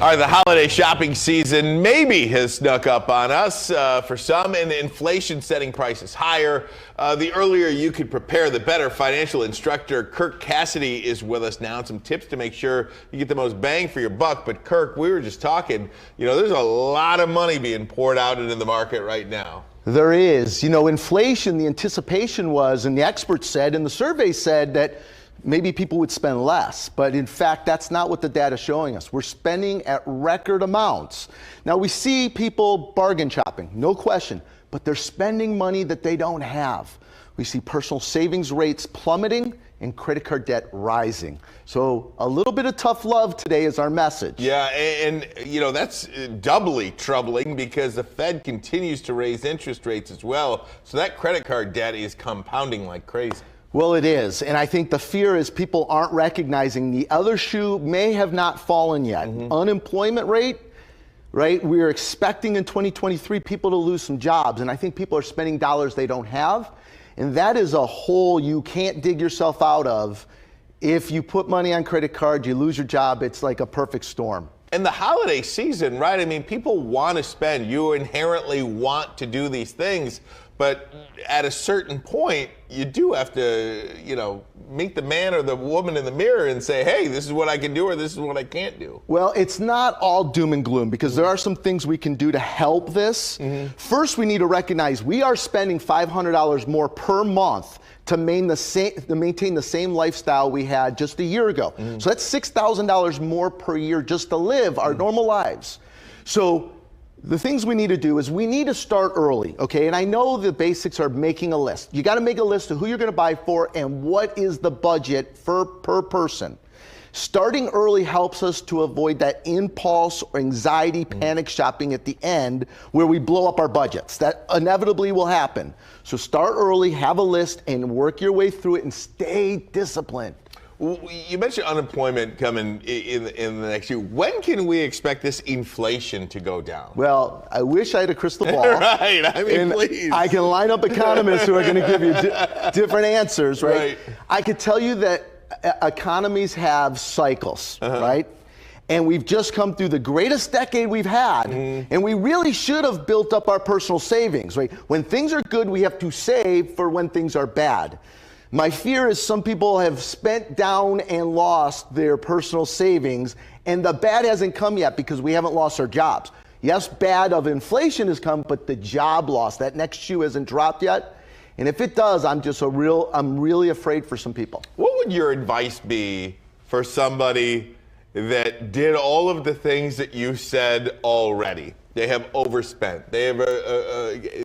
All right, the holiday shopping season maybe has snuck up on us for some, and inflation setting prices higher. The earlier you could prepare, the better. Financial instructor Kirk Cassidy is with us now, and some tips to make sure you get the most bang for your buck. But Kirk, we were just talking, there's a lot of money being poured out into the market right now. There is. Inflation, the anticipation was, and the experts said, and the survey said that maybe people would spend less, but in fact, that's not what the data is showing us. We're spending at record amounts. Now, we see people bargain shopping, no question, but they're spending money that they don't have. We see personal savings rates plummeting and credit card debt rising. So a little bit of tough love today is our message. Yeah, and that's doubly troubling because the Fed continues to raise interest rates as well. So that credit card debt is compounding like crazy. Well, it is. And I think the fear is people aren't recognizing the other shoe may have not fallen yet. Unemployment rate, right? We're expecting in 2023 people to lose some jobs. And I think people are spending dollars they don't have. And that is a hole you can't dig yourself out of. If you put money on credit card, you lose your job. It's like a perfect storm. And the holiday season, right? I mean, people want to spend. You inherently want to do these things. But at a certain point, you do have to, meet the man or the woman in the mirror and say, hey, this is what I can do or this is what I can't do. Well, it's not all doom and gloom because there are some things we can do to help this. First, we need to recognize we are spending $500 more per month to maintain the same lifestyle we had just a year ago. So that's $6,000 more per year just to live our normal lives. So the things we need to do is we need to start early, okay? And I know the basics are making a list. You got to make a list of who you're going to buy for and what is the budget per person. Starting early helps us to avoid that impulse or anxiety, panic shopping at the end where we blow up our budgets. That inevitably will happen. So start early, have a list, and work your way through it and stay disciplined. You mentioned unemployment coming in the next year. When can we expect this inflation to go down? Well, I wish I had a crystal ball. Right, I mean, please. I can line up economists who are going to give you different answers, right? I could tell you that economies have cycles, right? And we've just come through the greatest decade we've had, and we really should have built up our personal savings, right? When things are good, we have to save for when things are bad. My fear is some people have spent down and lost their personal savings, and the bad hasn't come yet because we haven't lost our jobs. Yes, bad of inflation has come, but the job loss, that next shoe hasn't dropped yet. And if it does, I'm really afraid for some people. What would your advice be for somebody that did all of the things that you said already? They have overspent. They have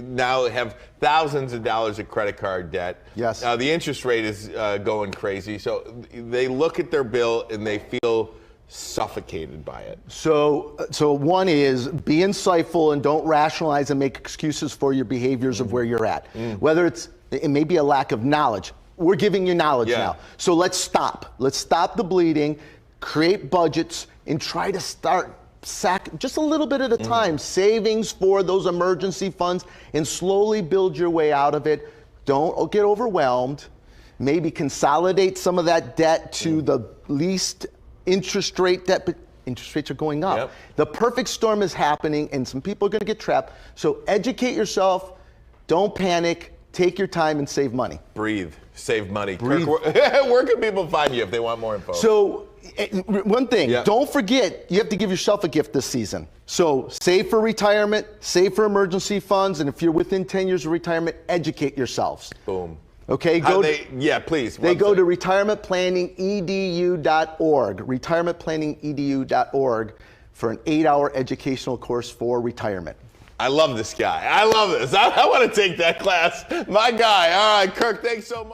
now have thousands of dollars of credit card debt. Yes. The interest rate is going crazy. So they look at their bill and they feel suffocated by it. So one is be insightful and don't rationalize and make excuses for your behaviors of where you're at. Whether it may be a lack of knowledge. We're giving you knowledge now. So let's stop. Let's stop the bleeding, create budgets, and try to start just a little bit at a time, savings for those emergency funds, and slowly build your way out of it. Don't get overwhelmed. Maybe consolidate some of that debt to the least interest rate debt, but interest rates are going up. The perfect storm is happening, and some people are going to get trapped. So educate yourself. Don't panic. Take your time and save money. Breathe. Save money. Breathe. Kirk, where can people find you if they want more info? So one thing, don't forget, you have to give yourself a gift this season. So save for retirement, save for emergency funds, and if you're within 10 years of retirement, educate yourselves. Boom. Okay, please. They go to retirementplanningedu.org, retirementplanningedu.org for an 8-hour educational course for retirement. I love this guy. I love this. I want to take that class. My guy. All right, Kirk, thanks so much.